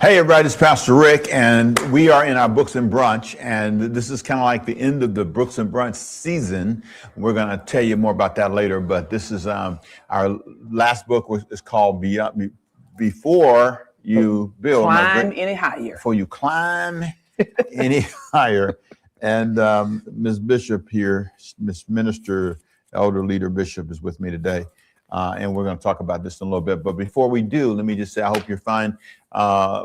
Hey everybody, it's Pastor Rick, and we are in our Books and Brunch, and this is kind of like the end of the Books and Brunch season. We're going to tell you more about that later, but this is our last book is called Before You Build. Climb Any Higher. Before You Climb Any Higher. And Ms. Bishop here, Miss Minister, Elder Leader Bishop is with me today. And we're going to talk about this in a little bit. But before we do, let me just say I hope you're fine.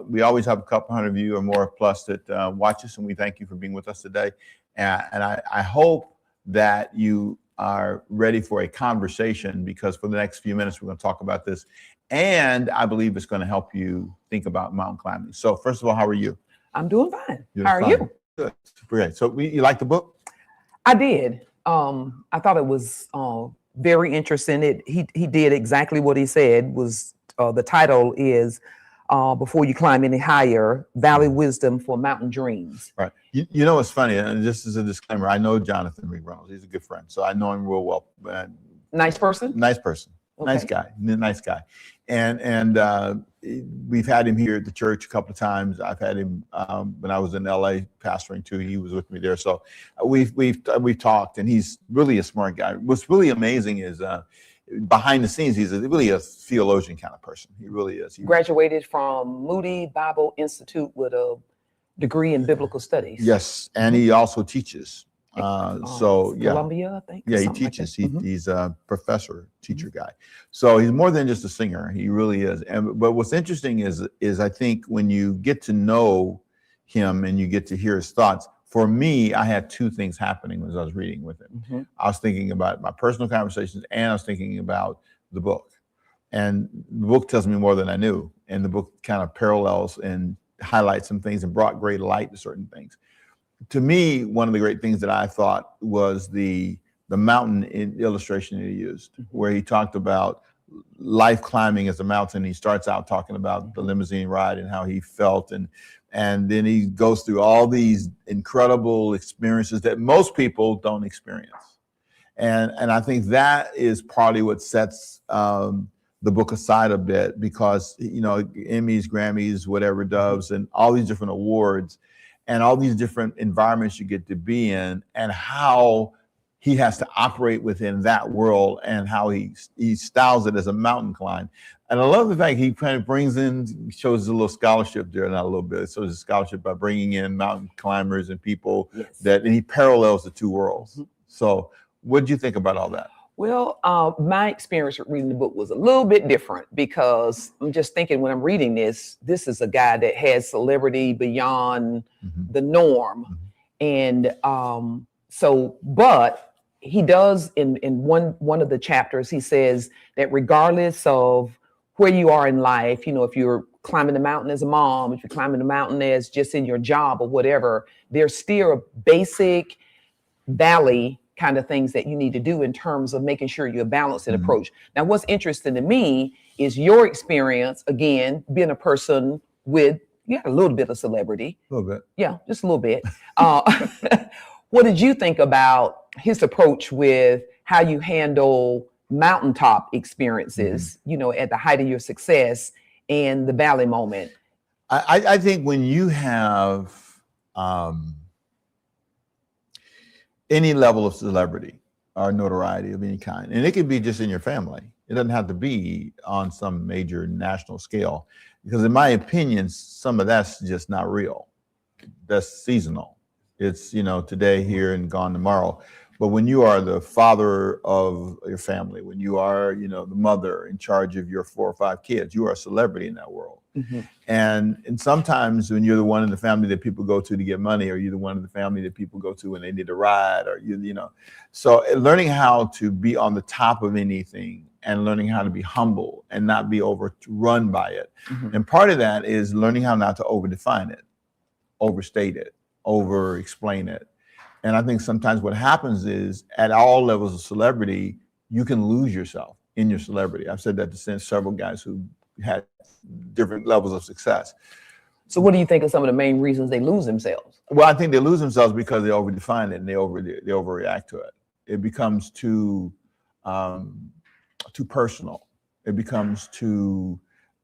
We always have a couple hundred of you or more plus that watch us, and we thank you for being with us today. And I hope that you are ready for a conversation, because for the next few minutes, we're going to talk about this. And I believe it's going to help you think about mountain climbing. So first of all, how are you? I'm doing fine. How are you? Good. Great. So you like the book? I did. I thought it was very interesting. He did exactly what he said. Was the title is Before You Climb Any Higher, Valley Wisdom for Mountain Dreams. Right. You know, it's funny, and just as a disclaimer, I know Jonathan McReynolds. He's a good friend, so I know him real well. Nice person? Nice person. Okay. Nice guy. And we've had him here at the church a couple of times. I've had him when I was in LA pastoring too. He was with me there. So we've talked, and he's really a smart guy. What's really amazing is behind the scenes, he's really a theologian kind of person. He really is. He graduated from Moody Bible Institute with a degree in biblical studies. Yes, and he also teaches. Columbia, I think. Yeah, he teaches. He's a professor, teacher guy. So he's more than just a singer. He really is. But what's interesting is I think when you get to know him and you get to hear his thoughts. For me, I had two things happening as I was reading with him. I was thinking about my personal conversations, and I was thinking about the book. And the book tells me more than I knew. And the book kind of parallels and highlights some things and brought great light to certain things. To me, one of the great things that I thought was the mountain illustration that he used, where he talked about life climbing as a mountain. He starts out talking about the limousine ride and how he felt, and then he goes through all these incredible experiences that most people don't experience. And I think that is partly what sets the book aside a bit, because, you know, Emmys, Grammys, whatever, Doves, and all these different awards, and all these different environments you get to be in, and how he has to operate within that world, and how he styles it as a mountain climb. And I love the fact he kind of brings in, shows a little scholarship there, not a little bit, so there's a scholarship by bringing in mountain climbers and people and he parallels the two worlds. So what did you think about all that? Well, my experience with reading the book was a little bit different, because I'm just thinking when I'm reading this is a guy that has celebrity beyond the norm. And but he does in one of the chapters, he says that regardless of where you are in life, you know, if you're climbing the mountain as a mom, if you're climbing the mountain as just in your job or whatever, there's still a basic valley kind of things that you need to do in terms of making sure you're balanced in approach. Now, what's interesting to me is your experience, again, being a person with, you had a little bit of celebrity. A little bit. Yeah, just a little bit. What did you think about his approach with how you handle mountaintop experiences, you know, at the height of your success and the valley moment? I think when you have any level of celebrity or notoriety of any kind, and it could be just in your family, it doesn't have to be on some major national scale, because in my opinion, some of that's just not real. That's seasonal. It's, you know, today here and gone tomorrow. But when you are the father of your family, when you are, you know, the mother in charge of your 4 or 5 kids, you are a celebrity in that world. And sometimes when you're the one in the family that people go to get money, or you're the one in the family that people go to when they need a ride, or you know, so learning how to be on the top of anything, and learning how to be humble and not be overrun by it. And part of that is learning how not to overdefine it, overstate it, over explain it. And I think sometimes what happens is, at all levels of celebrity, you can lose yourself in your celebrity. I've said that to several guys who had different levels of success. So what do you think are some of the main reasons they lose themselves? Well, I think they lose themselves because they overdefine it and they overreact to it. It becomes too personal. It becomes too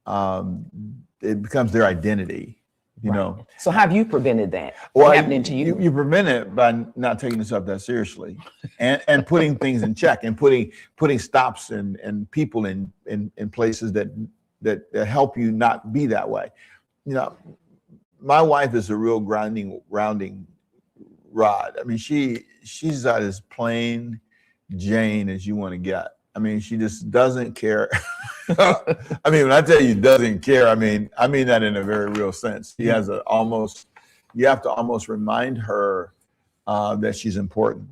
it becomes their identity. You know. So how have you prevented that Well, from happening to you? You prevent it by not taking yourself that seriously, and putting things in check, and putting stops and people in places that help you not be that way. You know, my wife is a real grounding rod. I mean, she's as plain Jane as you want to get. I mean, she just doesn't care. I mean, when I tell you doesn't care, I mean that in a very real sense. She has you have to almost remind her that she's important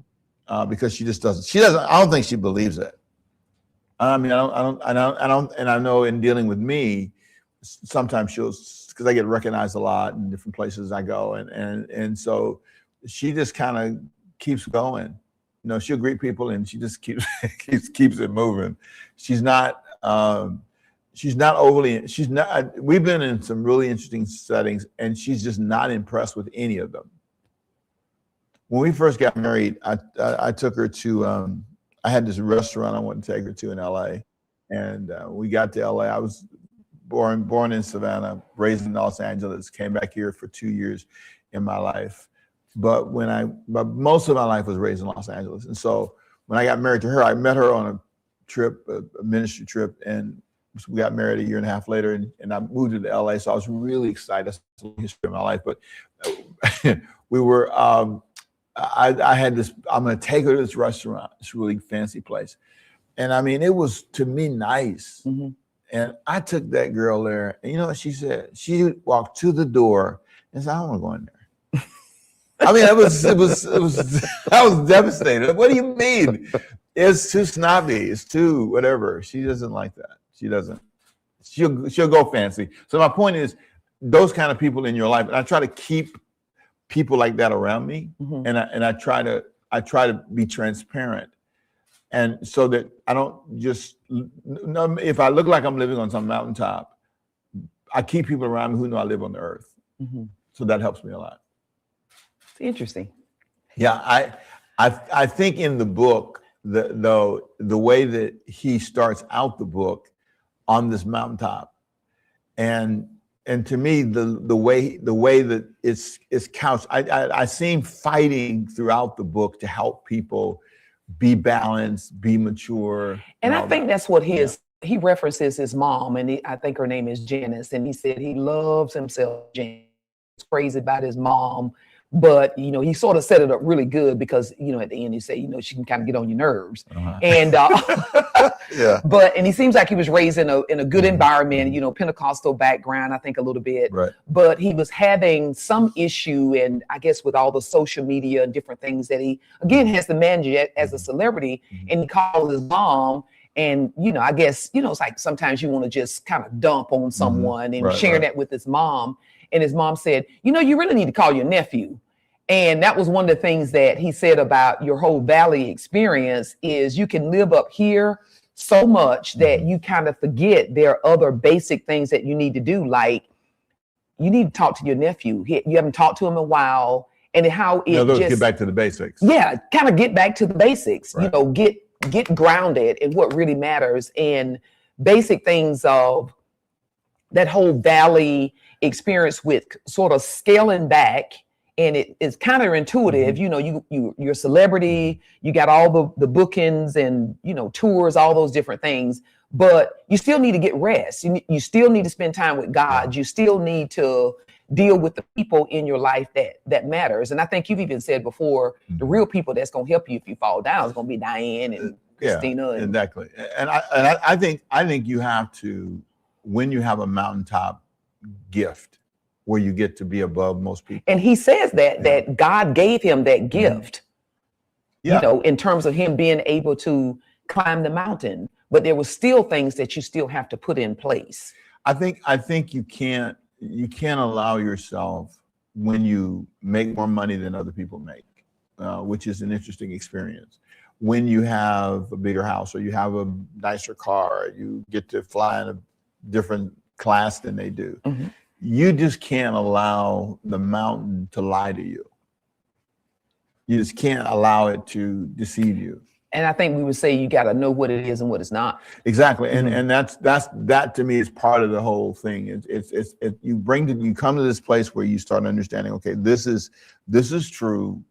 because she doesn't, I don't think she believes it. I mean, and I know in dealing with me, sometimes because I get recognized a lot in different places I go. And so she just kind of keeps going. You know, she'll greet people and she just keeps it moving. She's not we've been in some really interesting settings and she's just not impressed with any of them. When we first got married, I took her to, I had this restaurant I wanted to take her to in LA. And we got to LA. I was born in Savannah, raised in Los Angeles, came back here for 2 years in my life. But most of my life was raised in Los Angeles. And so when I got married to her, I met her on a trip, a ministry trip, and we got married a year and a half later, and I moved to LA. So I was really excited. That's the history of my life. But we were, I had this, I'm going to take her to this restaurant, this really fancy place. And I mean, it was to me nice. Mm-hmm. And I took that girl there, and you know what she said? She walked to the door and said, I don't want to go in there. I mean, I was devastated. What do you mean? It's too snobby. It's too whatever. She doesn't like that. She doesn't. She'll go fancy. So my point is, those kind of people in your life, and I try to keep people like that around me, mm-hmm. and I try to be transparent, and so that I don't just if I look like I'm living on some mountaintop, I keep people around me who know I live on the earth. Mm-hmm. So that helps me a lot. Interesting. Yeah, I think in the book, the way that he starts out the book on this mountaintop, and to me the way that it's couched, I see him fighting throughout the book to help people be balanced, be mature. And I think that's what he references his mom, and I think her name is Janice, and he said he loves himself. Janice is crazy about his mom. But, you know, he sort of set it up really good because, you know, at the end he said, you know, she can kind of get on your nerves. Uh-huh. And yeah. And he seems like he was raised in a good environment, you know, Pentecostal background, I think a little bit. Right. But he was having some issue, and I guess with all the social media and different things that he, again, has to manage it as a celebrity. Mm-hmm. And he called his mom. And, you know, I guess, you know, it's like sometimes you want to just kind of dump on someone and share that with his mom. And his mom said, you know, you really need to call your nephew. And that was one of the things that he said about your whole Valley experience is you can live up here so much that you kind of forget there are other basic things that you need to do. Like you need to talk to your nephew. You haven't talked to him in a while. And how it get back to the basics. Yeah, kind of get back to the basics, you know, get grounded in what really matters and basic things of that whole Valley experience with sort of scaling back, and it's counterintuitive. You know, you're a celebrity, you got all the bookings and, you know, tours, all those different things, but you still need to get rest. You still need to spend time with God. You still need to deal with the people in your life that matters. And I think you've even said before, the real people that's going to help you if you fall down is going to be Diane and Christina. Yeah, exactly. And I think you have to, when you have a mountaintop gift where you get to be above most people. And he says that God gave him that gift, you know, in terms of him being able to climb the mountain, but there were still things that you still have to put in place. I think you can't allow yourself, when you make more money than other people make, which is an interesting experience. When you have a bigger house or you have a nicer car, you get to fly in a different class than they do. Mm-hmm. You just can't allow the mountain to lie to you. You just can't allow it to deceive you. And I think we would say you got to know what it is and what it's not. Exactly, and that to me is part of the whole thing. You come to this place where you start understanding. Okay, this is true,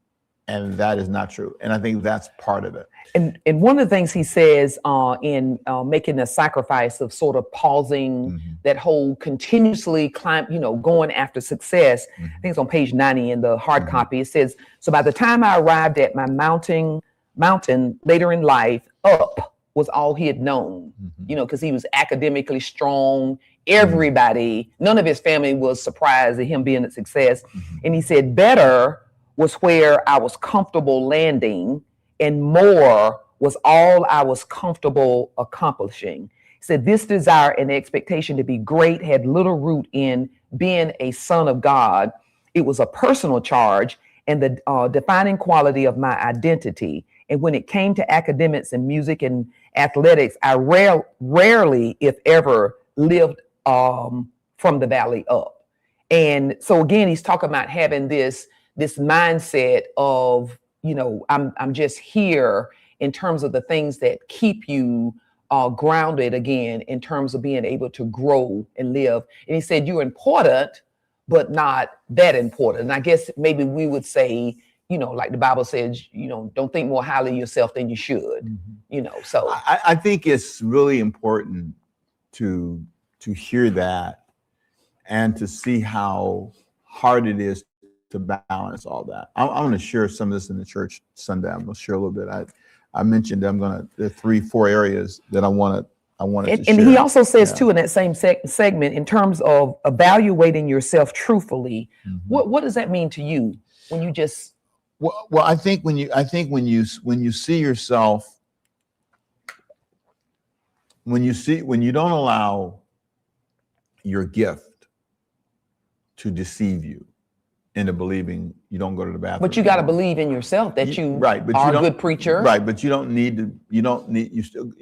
and that is not true. And I think that's part of it. And one of the things he says in making a sacrifice of sort of pausing that whole continuously going after success. I think it's on page 90 in the hard copy. It says, so by the time I arrived at my mountain later in life, up was all he had known, because he was academically strong. Everybody, none of his family was surprised at him being a success. And he said, better was where I was comfortable landing, and more was all I was comfortable accomplishing. He said, this desire and expectation to be great had little root in being a son of God. It was a personal charge and the defining quality of my identity. And when it came to academics and music and athletics, I rarely, if ever, lived from the valley up. And so again, he's talking about having this mindset of, I'm just here in terms of the things that keep you grounded again, in terms of being able to grow and live. And he said, you're important, but not that important. And I guess maybe we would say, like the Bible says, don't think more highly of yourself than you should, so. I think it's really important to hear that and to see how hard it is to balance all that. I'm going to share some of this in the church Sunday. I'm going to share a little bit. I mentioned there are 3-4 areas that I wanted to share. And he also says too in that same segment, in terms of evaluating yourself truthfully, what does that mean to you when you just? Well, I think when you see yourself, when you don't allow your gift to deceive you into believing you don't go to the bathroom. But you got to believe in yourself that you are a good preacher. Right, but you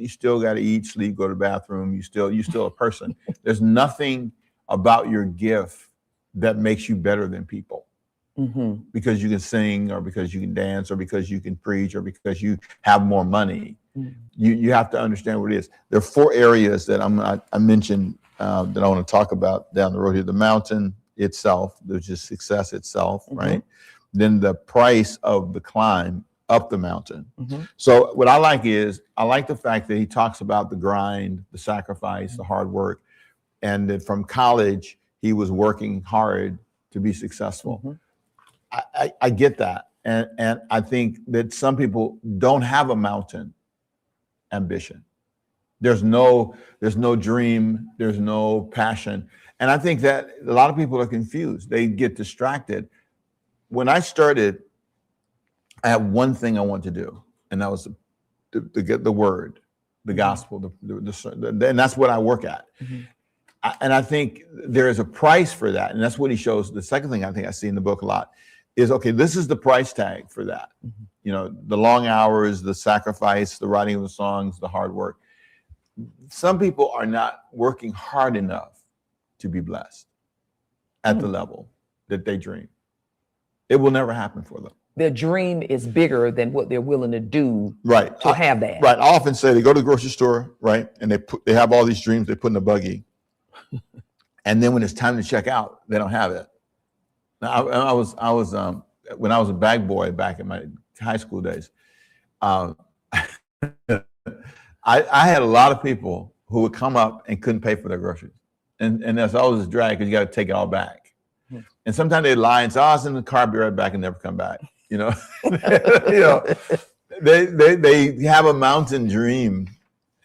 still got to eat, sleep, go to the bathroom. You still a person. There's nothing about your gift that makes you better than people. Because you can sing, or because you can dance, or because you can preach, or because you have more money. You have to understand what it is. There are 4 areas that I mentioned that I want to talk about down the road here. The mountain itself, there's just success itself, right? Then the price of the climb up the mountain. So what I like the fact that he talks about the grind, the sacrifice, the hard work, and that from college he was working hard to be successful. I get that, and I think that some people don't have a mountain ambition. There's no dream, there's no passion. And I think that a lot of people are confused. They get distracted. When I started, I had one thing I wanted to do, and that was to get the word, the gospel, and that's what I work at. And I think there is a price for that, and that's what he shows. The second thing I think I see in the book a lot is, okay, this is the price tag for that. The long hours, the sacrifice, the writing of the songs, the hard work. Some people are not working hard enough to be blessed at the level that they dream. It will never happen for them. Their dream is bigger than what they're willing to do to have that. Right. I often say they go to the grocery store, right, and they have all these dreams they put in a buggy, and then when it's time to check out, they don't have it. Now, I was when I was a bag boy back in my high school days, I had a lot of people who would come up and couldn't pay for their groceries. And that's always a drag, because you got to take it all back. And sometimes they lie and say, "Oh, it's in the car, be right back," and never come back. They have a mountain dream,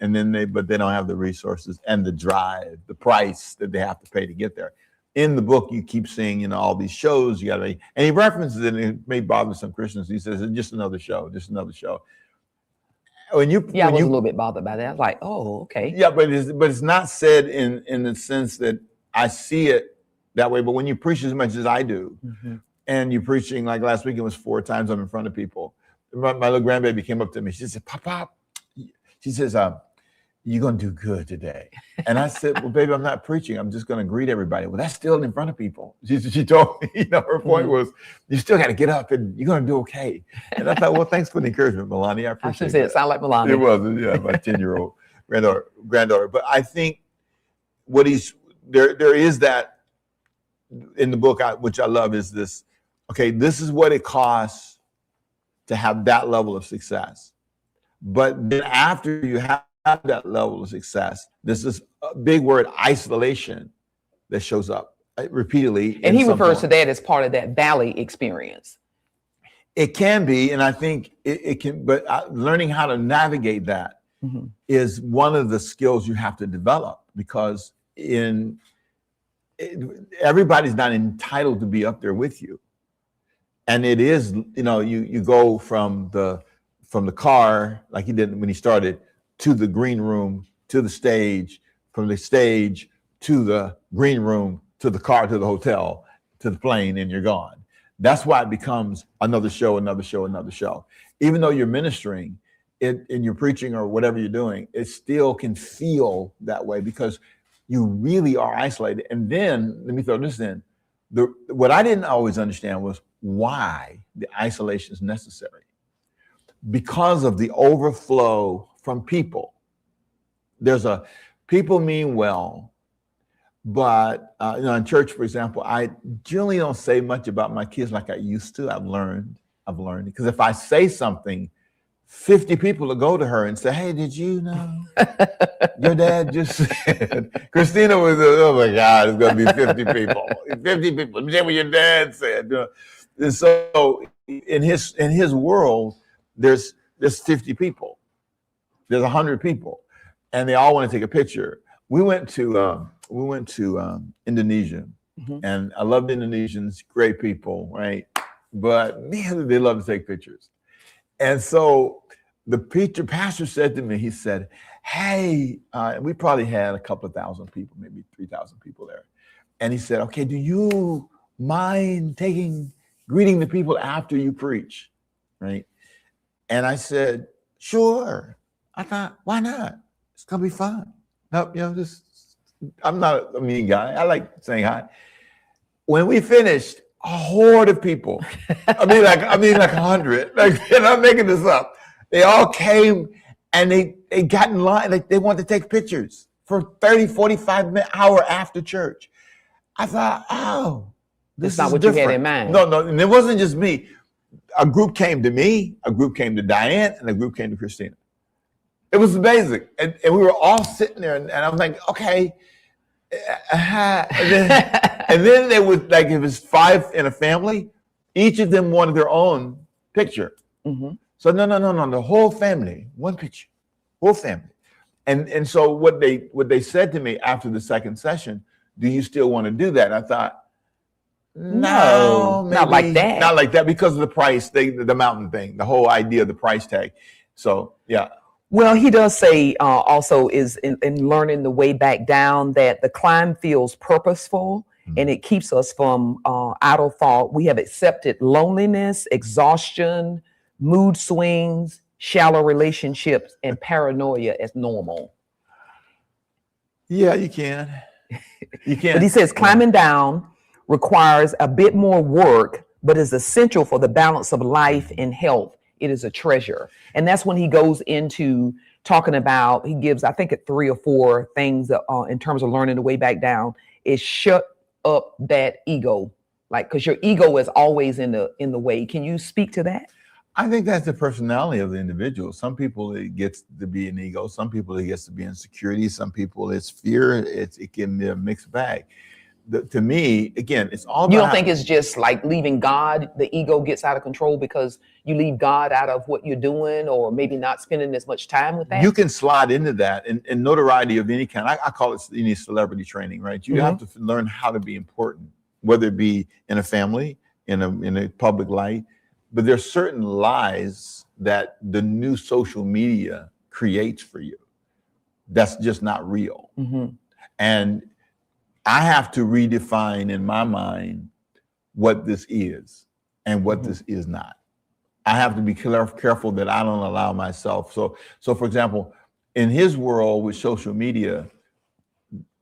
and then but they don't have the resources and the drive, the price that they have to pay to get there. In the book, you keep seeing, all these shows. And he references it, and it may bother some Christians. He says, "It's just another show, just another show." I was a little bit bothered by that. I was like, oh, okay. Yeah, but it's not said in the sense that I see it that way. But when you preach as much as I do, and you're preaching, like last week, it was 4 times I'm in front of people. My little grandbaby came up to me. She said, "Pop," she says, you're going to do good today. And I said, well, baby, I'm not preaching. I'm just going to greet everybody. Well, that's still in front of people. She told me, her point was, you still got to get up and you're going to do okay. And I thought, well, thanks for the encouragement, Melania. I appreciate it. It sound like Melania. It was, yeah, my 10-year-old granddaughter. But I think there is that in the book, which I love, is this, okay, this is what it costs to have that level of success. But then after you have that level of success, there's this big word, isolation, that shows up repeatedly. And he refers to that as part of that valley experience. It can be, and I think it can, but learning how to navigate that is one of the skills you have to develop, because everybody's not entitled to be up there with you. And it is, you go from the car, like he did when he started, to the green room, to the stage, from the stage to the green room, to the car, to the hotel, to the plane, and you're gone. That's why it becomes another show, another show, another show. Even though you're ministering and you're preaching or whatever you're doing, it still can feel that way because you really are isolated. And then, let me throw this in. What I didn't always understand was why the isolation is necessary. Because of the overflow from people. People mean well, but in church, for example, I generally don't say much about my kids like I used to. I've learned because if I say something, 50 people will go to her and say, hey, did you know your dad just said? Christina was, oh my God, it's going to be 50 people. 50 people. Let me tell you what your dad said. And so in his world, there's 50 people. There's 100 people, and they all want to take a picture. We went to Indonesia, and I love the Indonesians, great people, right? But man, they love to take pictures. And so the pastor said to me, he said, hey, we probably had a couple of thousand people, maybe 3,000 people there. And he said, okay, do you mind greeting the people after you preach, right? And I said, sure. I thought, why not? It's gonna be fun. No, I'm not a mean guy. I like saying hi. When we finished, a horde of people. I mean like 100. And I'm making this up. They all came and they got in line. Like they wanted to take pictures for 30, 45 minutes, hour after church. I thought, oh, this is not what different. You had in mind. No, and it wasn't just me. A group came to me, a group came to Diane, and a group came to Christina. It was amazing. And we were all sitting there, and I'm like, okay. And then they would, like, if it's 5 in a family, each of them wanted their own picture. So no, the whole family, one picture, whole family. And so what they said to me after the second session, do you still want to do that? I thought, no, maybe, not like that. Not like that because of the price, the mountain thing, the whole idea of the price tag. So, yeah. Well, he does say also is in learning the way back down that the climb feels purposeful and it keeps us from idle thought. We have accepted loneliness, exhaustion, mood swings, shallow relationships, and paranoia as normal. Yeah, you can. You can. But he says climbing down requires a bit more work, but is essential for the balance of life and health. It is a treasure. And that's when he goes into talking about, he gives, I think, 3 or 4 things that, in terms of learning the way back down, is shut up that ego. Like, because your ego is always in the way. Can you speak to that? I think that's the personality of the individual. Some people, it gets to be an ego. Some people, it gets to be insecurity. Some people, it's fear. It can be a mixed bag. To me, again, it's all about. You don't think it's just like leaving God, the ego gets out of control because you leave God out of what you're doing, or maybe not spending as much time with that? You can slide into that, and notoriety of any kind. I call it any celebrity training, right? You have to learn how to be important, whether it be in a family, in a public light. But there's certain lies that the new social media creates for you. That's just not real. And I have to redefine in my mind what this is and what this is not. I have to be careful that I don't allow myself. So for example, in his world with social media,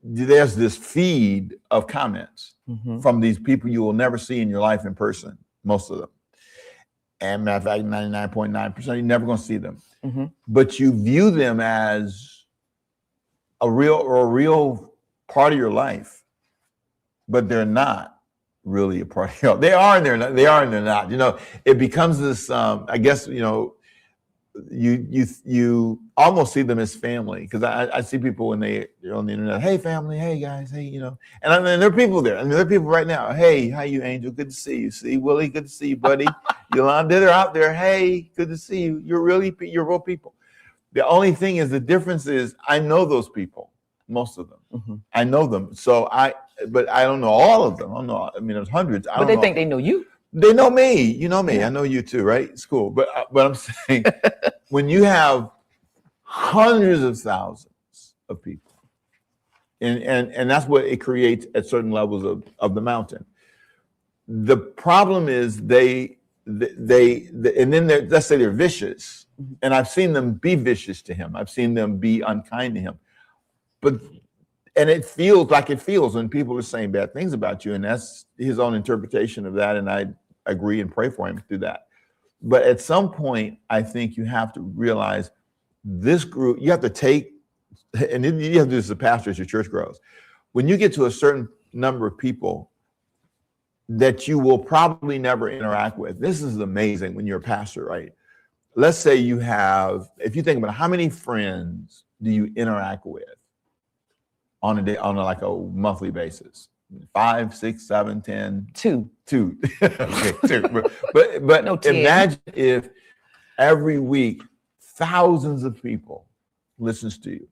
there's this feed of comments from these people you will never see in your life in person, most of them. And matter of fact, 99.9%, you're never going to see them. But you view them as a real part of your life, but they're not really a part of your life. They are and they're not. They are and they're not. You know, it becomes this, I guess, you know, you almost see them as family, because I see people when they're on the internet, hey family, hey guys, hey, you know, and then there are people there. I mean, there are people right now. Hey, how you, Angel? Good to see you. See, Willie, good to see you, buddy. Yolanda, they're out there. Hey, good to see you. You're real people. The only thing is, the difference is I know those people, most of them. I know them. But I don't know all of them. I don't know. I mean, there's hundreds. But they think they know you. They know me. You know me. Yeah. I know you too, right? It's cool. But I'm saying, when you have hundreds of thousands of people, and that's what it creates at certain levels of the mountain. The problem is they and then let's say they're vicious, and I've seen them be vicious to him. I've seen them be unkind to him, and it feels like it feels when people are saying bad things about you, and that's his own interpretation of that, and I agree and pray for him through that. But at some point, I think you have to realize this group, you have to take, and you have to do this as a pastor as your church grows. When you get to a certain number of people that you will probably never interact with, this is amazing when you're a pastor, right? Let's say you have, if you think about how many friends do you interact with on like a monthly basis? 5, 6, 7, 10? 2. Okay, 2. But No, 10. Imagine if every week thousands of people listens to you.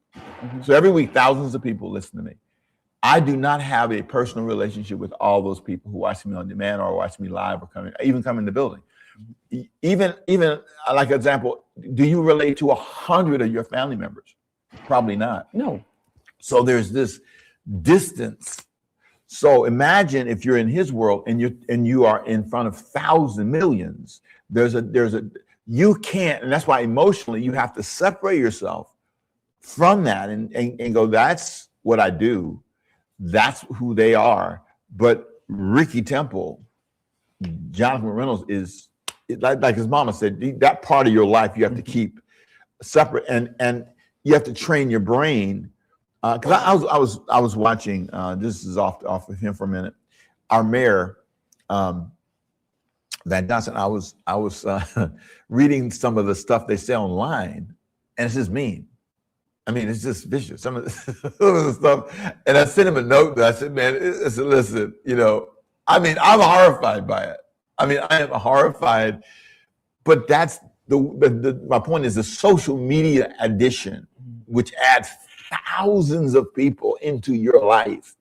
So every week thousands of people listen to me. I do not have a personal relationship with all those people who watch me on demand or watch me live or come in the building. Even like example, do you relate to 100 of your family members? Probably not. No. So there's this distance. So imagine if you're in his world and you are in front of thousands, millions. You can't, and that's why emotionally you have to separate yourself from that and go, that's what I do. That's who they are. But Ricky Temple, Jonathan McReynolds is like his mama said, that part of your life you have to keep separate, and you have to train your brain. Because I was watching. This is off of him for a minute. Our mayor, Van Johnson. I was reading some of the stuff they say online, and it's just mean. I mean, it's just vicious. Some of the stuff, and I sent him a note. I said, "Man, listen, you know, I mean, I'm horrified by it. I mean, I am horrified." But that's my point is the social media addition, which adds thousands of people into your life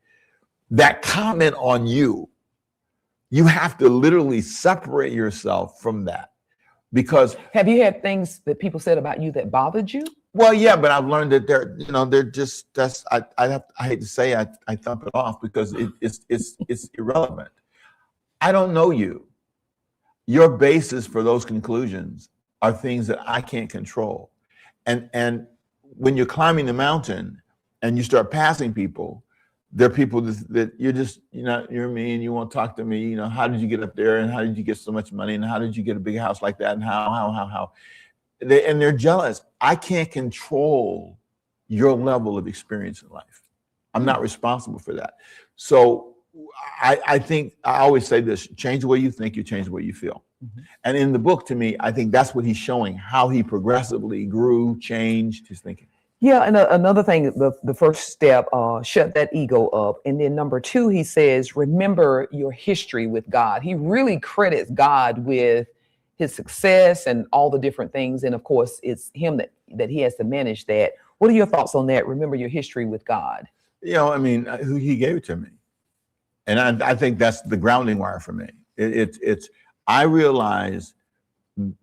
that comment on you. You have to literally separate yourself from that, because have you had things that people said about you that bothered you? Well, yeah, but I've learned that they're just, I hate to say I thump it off because it's irrelevant. I don't know you. Your basis for those conclusions are things that I can't control, and when you're climbing the mountain and you start passing people, there are people that you're just, you're me and you won't talk to me. How did you get up there? And how did you get so much money? And how did you get a big house like that? And how? And they're jealous. I can't control your level of experience in life. I'm not responsible for that. So I think I always say this: change the way you think, you change the way you feel. And in the book, to me, I think that's what he's showing, how he progressively grew, changed his thinking. Yeah, and another thing, the first step, shut that ego up. And then number 2, he says, remember your history with God. He really credits God with his success and all the different things. And of course, it's him that he has to manage that. What are your thoughts on that? Remember your history with God. I mean, he gave it to me. And I think that's the grounding wire for me. I realized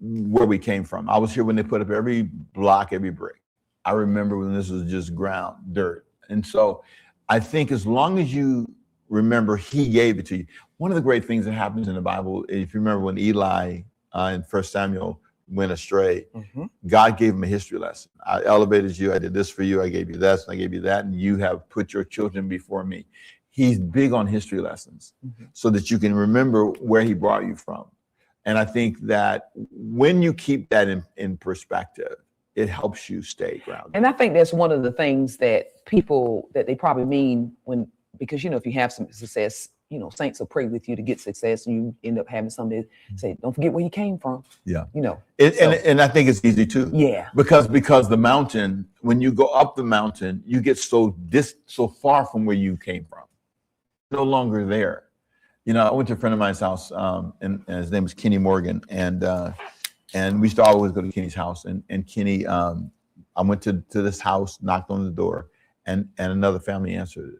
where we came from. I was here when they put up every block, every brick. I remember when this was just ground, dirt. And so I think as long as you remember he gave it to you. One of the great things that happens in the Bible, if you remember when Eli in 1 Samuel went astray, Mhm. God gave him a history lesson. I elevated you. I did this for you. I gave you this, and I gave you that, and you have put your children before me. He's big on history lessons so that you can remember where he brought you from. And I think that when you keep that in perspective, it helps you stay grounded. And I think that's one of the things that people that they probably mean because if you have some success, saints will pray with you to get success, and you end up having somebody say, "Don't forget where you came from." Yeah. So, And I think it's easy too. yeah. Because the mountain, when you go up the mountain, you get so far from where you came from. No longer there. I went to a friend of mine's house, and his name was Kenny Morgan, and we used to always go to Kenny's house. And Kenny, I went to this house, knocked on the door, and another family answered it.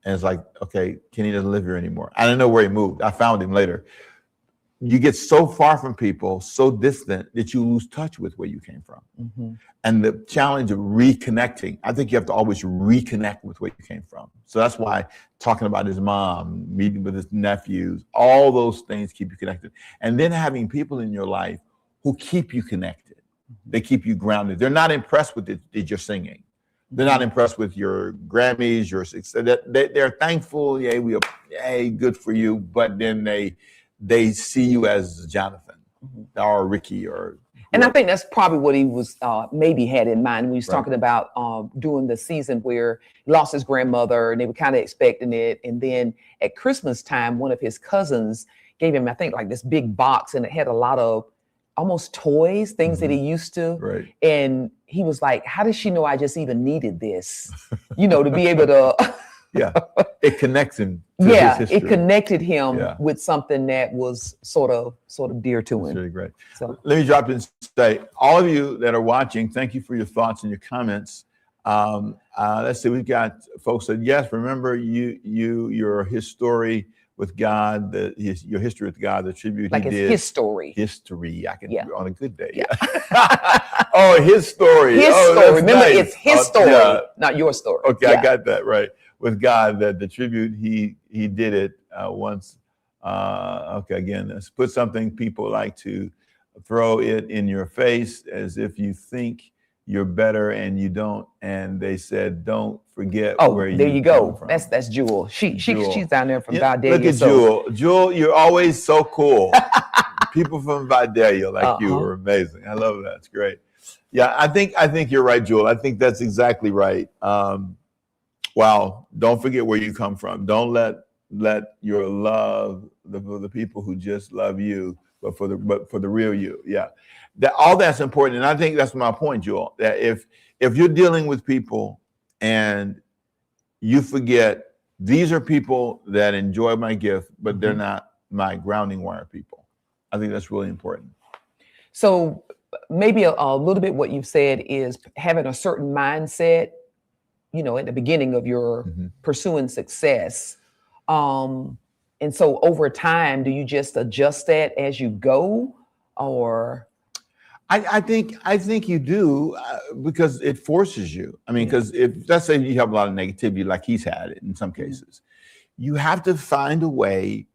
And it's like, okay, Kenny doesn't live here anymore. I didn't know where he moved. I found him later. You get so far from people, so distant, that you lose touch with where you came from. Mm-hmm. And the challenge of reconnecting, I think you have to always reconnect with where you came from. So that's why talking about his mom, meeting with his nephews, all those things keep you connected. And then having people in your life who keep you connected. They keep you grounded. They're not impressed with it that you're singing. They're not impressed with your Grammys, your success. They're thankful, hey, good for you. But then they see you as Jonathan or Ricky or. And I think that's probably what he was maybe had in mind when he was talking about doing the season where he lost his grandmother and they were kind of expecting it. And then at Christmas time, one of his cousins gave him, I think, like this big box, and it had a lot of almost toys, things that he used to. Right. And he was like, how does she know I just even needed this? To be able to. Yeah, it connects him to his history. It connected him with something that was sort of dear to him. That's really great. So let me drop in and say, all of you that are watching, thank you for your thoughts and your comments. Let's see, we've got folks that yes, remember your his story with God, your history with God, the tribute like he did. Like it's his story. History, I can do on a good day. Yeah. Oh, his story. His story. Remember, nice. it's his story, not your story. Okay, I got that right. With God, that the tribute he did it once. Okay, again, let's put something people like to throw it in your face as if you think you're better and you don't. And they said, don't forget where you. Oh, there you go. From. That's Jewel. She's down there from Vidalia. Look at Jewel. Jewel, you're always so cool. People from Vidalia like you are amazing. I love that. It's great. Yeah, I think you're right, Jewel. I think that's exactly right. Wow, don't forget where you come from. Don't let your love the people who just love you, but for the real you. Yeah, all that's important, and I think that's my point, Joel. That if you're dealing with people and you forget these are people that enjoy my gift, but they're not my grounding wire people. I think that's really important. So maybe a little bit what you've said is having a certain mindset. At the beginning of your pursuing success. And so over time, do you just adjust that as you go, or? I think you do because it forces you. I mean, because if let's say you have a lot of negativity, like he's had it in some cases, you have to find a way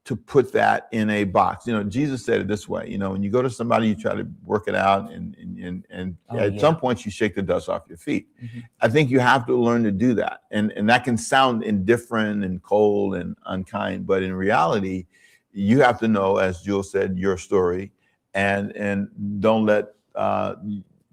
to put that in a box. Jesus said it this way. When you go to somebody, you try to work it out, and at some point you shake the dust off your feet. I think you have to learn to do that, and that can sound indifferent and cold and unkind, but in reality, you have to know, as Jewel said, your story, and don't let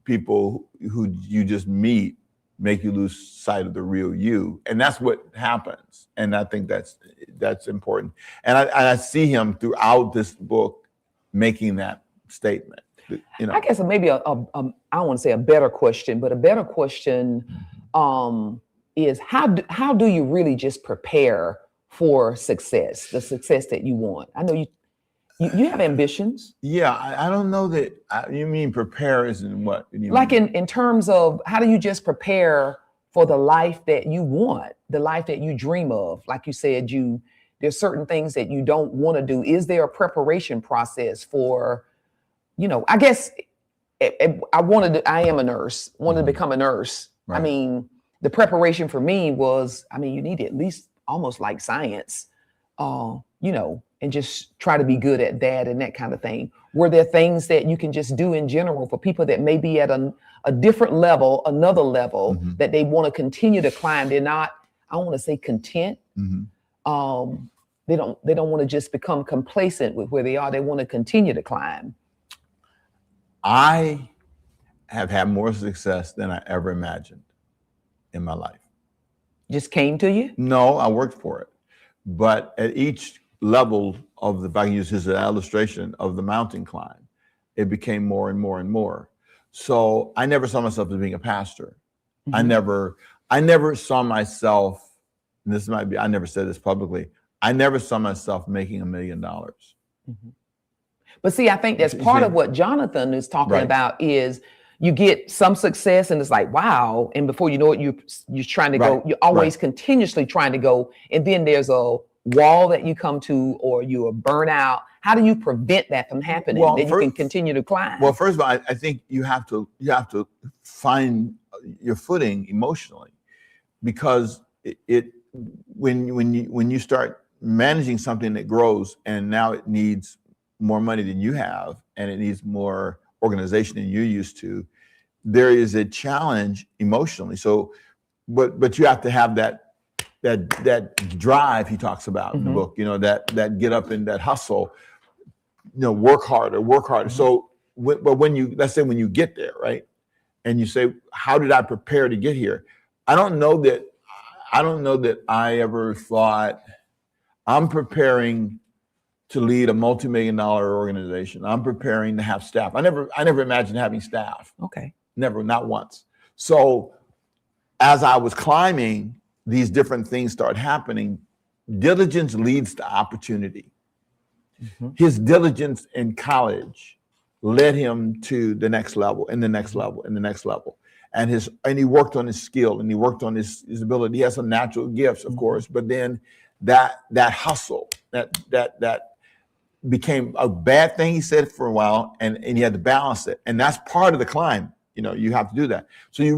people who you just meet make you lose sight of the real you. And that's what happens. And I think that's important. And I see him throughout this book making that statement. I guess maybe I don't want to say a better question, but a better question is how do you really just prepare for success, the success that you want? I know you have ambitions. Yeah, I don't know that. You mean prepare as in what? Like in terms of how do you just prepare for the life that you want, the life that you dream of? Like you said, there's certain things that you don't want to do. Is there a preparation process for, I guess I am a nurse, wanted to become a nurse. Right. I mean, the preparation for me was, you need at least almost like science. and just try to be good at that and that kind of thing? Were there things that you can just do in general for people that may be at a different level, another level that they want to continue to climb? They're not, I want to say, content. They don't want to just become complacent with where they are. They want to continue to climb. I have had more success than I ever imagined in my life. Just came to you? No, I worked for it. But at each level of if I can use his illustration of the mountain climb, it became more and more and more. So I never saw myself as being a pastor. I never saw myself, and this might be, I never said this publicly, I never saw myself making $1 million. But see, I think that's part of what Jonathan is talking about is you get some success and it's like, wow. And before you know it, you're trying to go, you're always continuously trying to go. And then there's a wall that you come to, or you are burnt out. How do you prevent that from happening? Well, that you can continue to climb? Well, first of all, I think you have to find your footing emotionally, because when you start managing something that grows and now it needs more money than you have, and it needs more organization than you're used to, there is a challenge emotionally. So, but you have to have that drive he talks about in the book, that get up and that hustle, work harder. So, but let's say when you get there, right? And you say, how did I prepare to get here? I don't know that I ever thought I'm preparing to lead a multi-million-dollar organization. I'm preparing to have staff. I never imagined having staff. Okay. Never, not once. So as I was climbing, these different things start happening. Diligence leads to opportunity. His diligence in college led him to the next level, and the next level, and the next level. And he worked on his skill, and he worked on his ability. He has some natural gifts, of course, but then that hustle, that became a bad thing, he said, for a while, and he had to balance it. And that's part of the climb. You have to do that. So you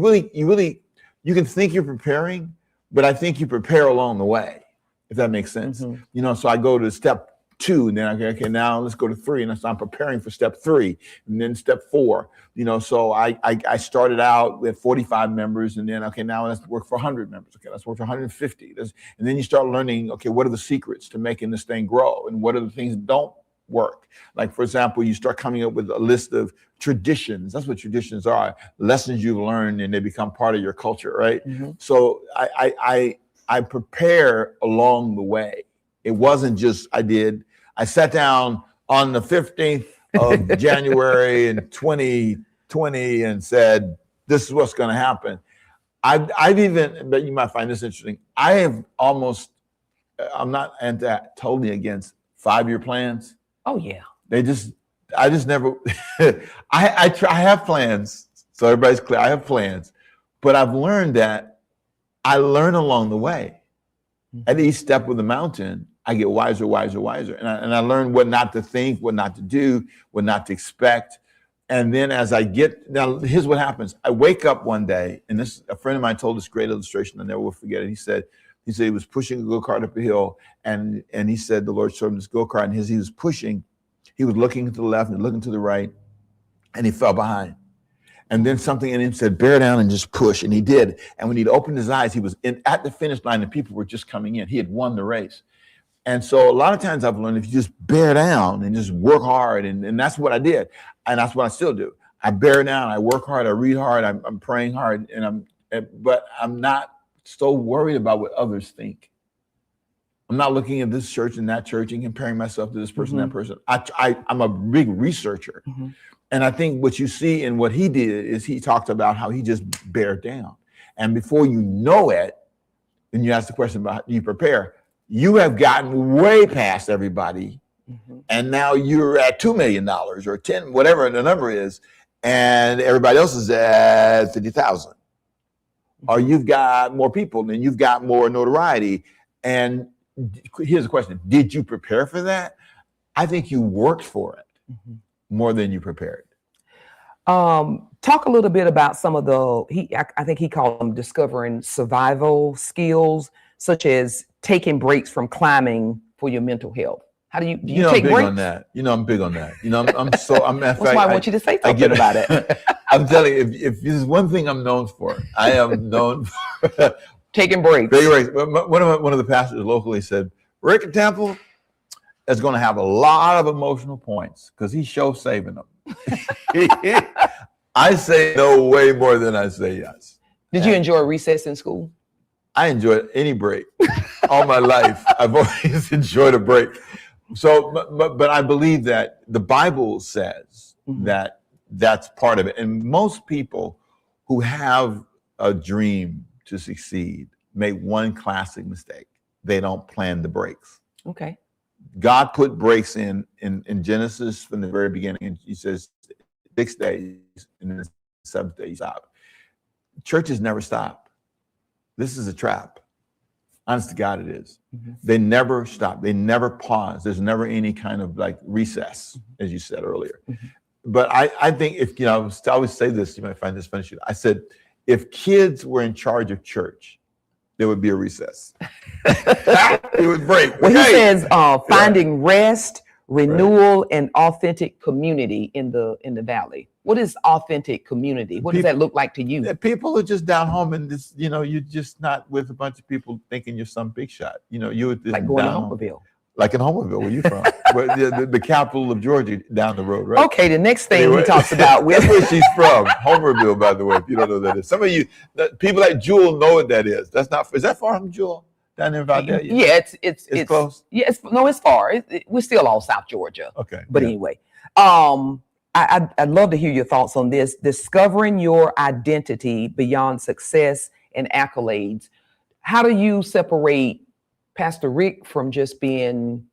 can think you're preparing, but I think you prepare along the way, if that makes sense. So I go to step 2, and then okay, now let's go to 3, and so I'm preparing for step 3, and then step 4. So I started out with 45 members, and then okay, now let's work for 100 members. Okay, let's work for 150. And then you start learning, okay, what are the secrets to making this thing grow, and what are the things that don't work? Like, for example, you start coming up with a list of traditions. That's what traditions are: lessons you've learned, and they become part of your culture, right? So I prepare along the way. It wasn't just I sat down on the 15th of January in 2020 and said, this is what's going to happen. I've even, but you might find this interesting, I'm not totally against 5-year plans. Oh yeah. I just never, I have plans. So everybody's clear, I have plans, but I've learned that I learn along the way. At each step of the mountain, I get wiser. And I learn what not to think, what not to do, what not to expect. And then now here's what happens. I wake up one day, and a friend of mine told this great illustration, I never will forget it. He said he was pushing a go-kart up a hill, and he said the Lord showed him this go-kart, and as he was pushing, he was looking to the left and looking to the right, and he fell behind. And then something in him said, bear down and just push. And he did. And when he'd opened his eyes, he was at the finish line, and people were just coming in. He had won the race. And so a lot of times I've learned, if you just bear down and just work hard, and that's what I did. And that's what I still do. I bear down, I work hard, I read hard, I'm praying hard, but I'm not so worried about what others think. I'm not looking at this church and that church and comparing myself to this person, that person. I'm a big researcher. And I think what you see in what he did is he talked about how he just bared down. And before you know it, and you ask the question about how do you prepare, you have gotten way past everybody. And now you're at $2 million or 10, whatever the number is, and everybody else is at 50,000. Or you've got more people and you've got more notoriety. And here's the question: did you prepare for that? I think you worked for it more than you prepared. Talk a little bit about some of I think he called them discovering survival skills, such as taking breaks from climbing for your mental health? How do you You know, take I'm big breaks? on that. You know, I'm big on that. You know, I'm That's why I want you to say something about it. I'm telling you, if this is one thing I'm known for, I am known for Taking breaks. taking breaks. One of the pastors locally said, Rick Temple is going to have a lot of emotional points because he's show saving them. I say no way more than I say yes. Did you enjoy recess in school? I enjoyed any break all my life. I've always enjoyed a break. So, but I believe that the Bible says that that's part of it. And most people who have a dream to succeed make one classic mistake. They don't plan the breaks. Okay. God put breaks in Genesis from the very beginning. And he says 6 days and then the 7th day you stop. Churches never stop. This is a trap. Honest to God, it is. They never stop. They never pause. There's never any kind of like recess, as you said earlier. But I think if, you know, I always say this, you might find this funny. I said, if kids were in charge of church, there would be a recess. It would break. Well, he says finding rest, renewal, and authentic community in the valley. What is authentic community? What does that look like to you? People are just down home and this, you know, you're just not with a bunch of people thinking you're some big shot. You know, you're like going to Homerville. Like in Homerville, where you from? the capital of Georgia, down the road, right? Okay, the next thing he talks about that's where she's from, Homerville, by the way. If you don't know what that is, some of you people like Jewel know what that is. That's not. Is that far from Jewel? Down there in Valdez? Yeah, it's close. Yeah, it's far. We're still all South Georgia. Okay, but anyway, I'd love to hear your thoughts on this. Discovering your identity beyond success and accolades. How do you separate Pastor Rick from just being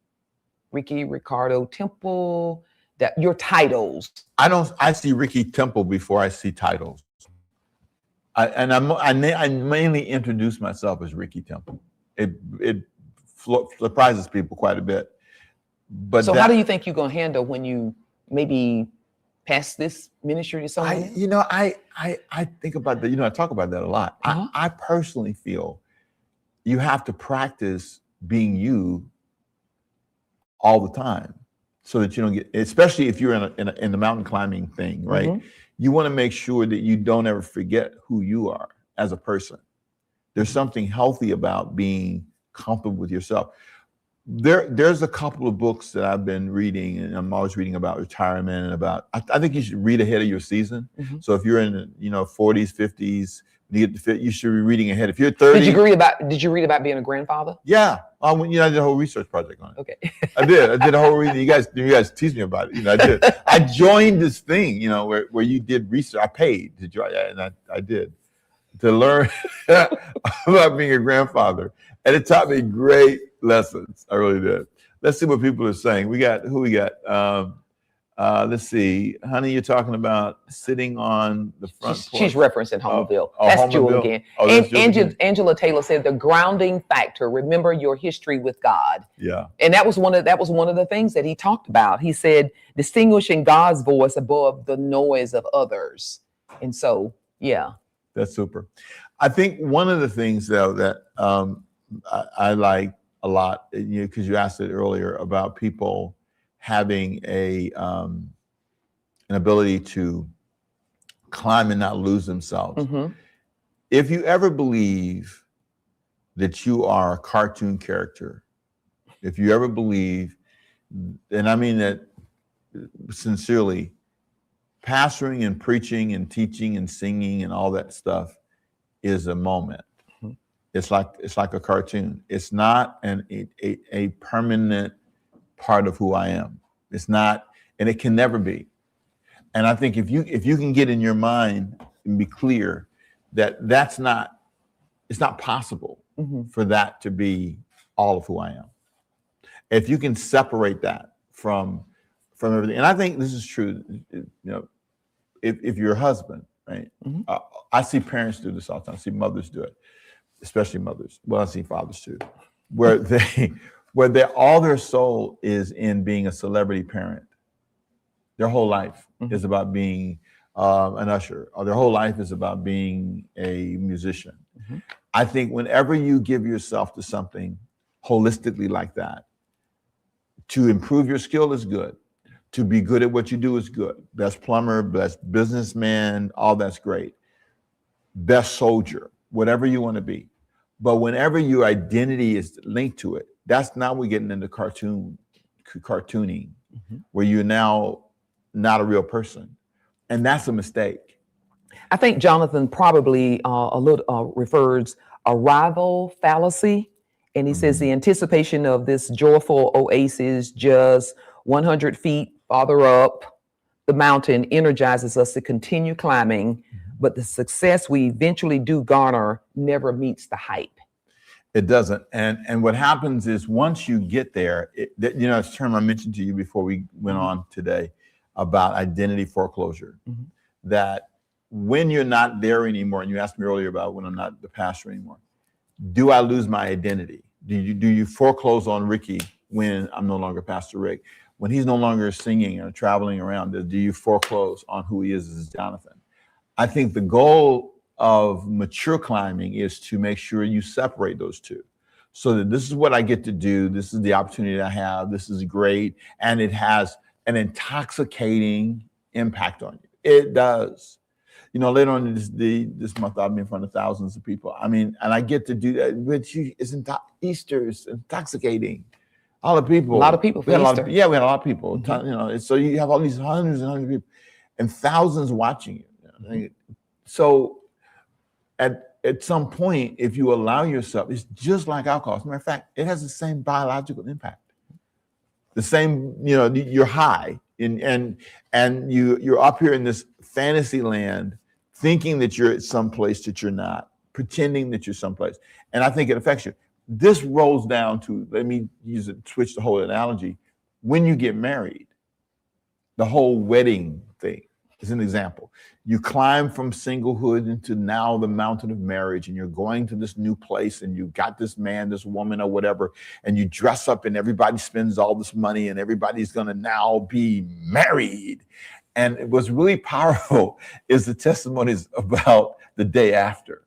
Ricky Ricardo Temple? That your titles. I see Ricky Temple before I see titles. I mainly introduce myself as Ricky Temple. It surprises people quite a bit. But so how do you think you're gonna handle when you maybe pass this ministry to someone? I think about that. You know, I talk about that a lot. I personally feel you have to practice being you all the time so that you don't get, especially if you're in the mountain climbing thing, right? You want to make sure that you don't ever forget who you are as a person. There's something healthy about being comfortable with yourself. There's a couple of books that I've been reading, and I'm always reading about retirement and about, I think you should read ahead of your season. So if you're in the 40s, 50s, you should be reading ahead. If you're 30, did you read about being a grandfather? Yeah, I did a whole research project on it. Okay, I did a whole reading. You guys tease me about it. I did. I joined this thing, where you did research. I paid to join, and I did to learn about being a grandfather, and it taught me great lessons. I really did. Let's see what people are saying. Who we got? Let's see. Honey, you're talking about sitting on the front porch. She's referencing Homerville. That's Jewel again. Angela Taylor said the grounding factor. Remember your history with God. Yeah. And that was one of the things that he talked about. He said distinguishing God's voice above the noise of others. And so, yeah. That's super. I think one of the things though that I like a lot, because you asked it earlier about people having an ability to climb and not lose themselves. If you ever believe that you are a cartoon character, if you ever believe, and I mean that sincerely, pastoring and preaching and teaching and singing and all that stuff is a moment. It's like a cartoon. It's not a permanent part of who I am. It's not, and it can never be. And I think if you can get in your mind and be clear that it's not possible for that to be all of who I am. If you can separate that from everything, and I think this is true. If you're a husband, right? I see parents do this all the time. I see mothers do it, especially mothers. Well, I see fathers too, where all their soul is in being a celebrity parent. Their whole life is about being an usher, or their whole life is about being a musician. I think whenever you give yourself to something holistically like that, To improve your skill is good. To be good at what you do is good. Best plumber, best businessman, all that's great. Best soldier, whatever you want to be. But whenever your identity is linked to it, that's not we're getting into cartooning, where you're now not a real person. And that's a mistake. I think Jonathan probably refers arrival fallacy. And he says the anticipation of this joyful oasis just 100 feet farther up the mountain energizes us to continue climbing, but the success we eventually do garner never meets the hype. It doesn't. And what happens is once you get there, it's a term I mentioned to you before we went on today about identity foreclosure, that when you're not there anymore, and you asked me earlier about when I'm not the pastor anymore, do I lose my identity? Do you foreclose on Ricky when I'm no longer Pastor Rick? When he's no longer singing or traveling around, do you foreclose on who he is as Jonathan? I think the goal of mature climbing is to make sure you separate those two, so that this is what I get to do. This is the opportunity I have. This is great. And it has an intoxicating impact on you. It does. Later on this month, I'll be in front of thousands of people. I mean, and I get to do that. But Easter is intoxicating. All the people. A lot of people for Easter. We had a lot of people. So you have all these hundreds and hundreds of people, and thousands watching you. So at some point, if you allow yourself, it's just like alcohol. As a matter of fact, it has the same biological impact. The same, you're high and you're up here in this fantasy land, thinking that you're at some place that you're not, pretending that you're someplace. And I think it affects you. This rolls down to, let me switch the whole analogy. When you get married, the whole wedding thing is an example. You climb from singlehood into now the mountain of marriage, and you're going to this new place, and you got this man, this woman, or whatever, and you dress up, and everybody spends all this money, and everybody's going to now be married. And what's really powerful is the testimonies about the day after.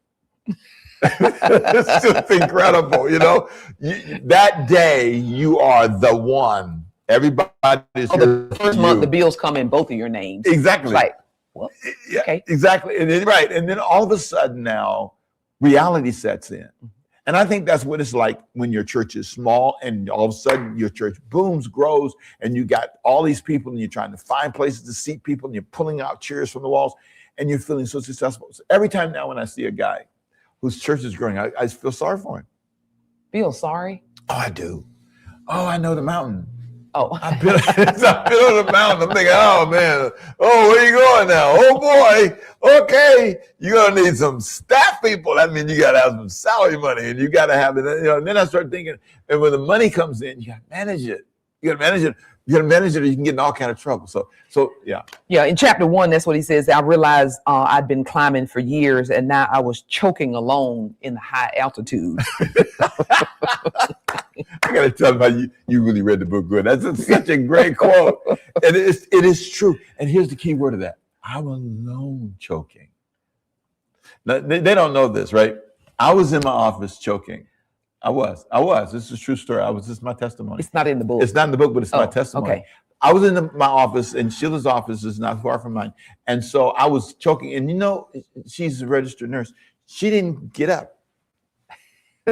It's just incredible, that day you are the one. Everybody's the first month the bills come in both of your names. Exactly. It's like, well, okay. Exactly. And then, right. And then all of a sudden now reality sets in. And I think that's what it's like when your church is small and all of a sudden your church booms, grows, and you got all these people and you're trying to find places to seat people and you're pulling out chairs from the walls and you're feeling so successful. So every time now when I see a guy whose church is growing, I feel sorry for him. Feel sorry? Oh, I do. Oh, I know the mountain. Oh, I've been on the mountain. I'm thinking, oh man, where you going now? Oh boy, okay, you're gonna need some staff people. That means you gotta have some salary money, and you gotta have it. And then I start thinking, and when the money comes in, you gotta manage it. You gotta manage it. You gotta manage it, or you can get in all kind of trouble. So yeah. Yeah. In chapter 1, that's what he says. I realized I'd been climbing for years, and now I was choking alone in the high altitude. I gotta tell you how you really read the book good. That's such a great quote. And it is true. And here's the key word of that. I'm alone choking. Now, they don't know this, right? I was in my office choking. I was. This is a true story. This is my testimony. It's not in the book. It's not in the book, but it's my testimony. Okay. I was in my office, and Sheila's office is not far from mine. And so I was choking. And she's a registered nurse. She didn't get up.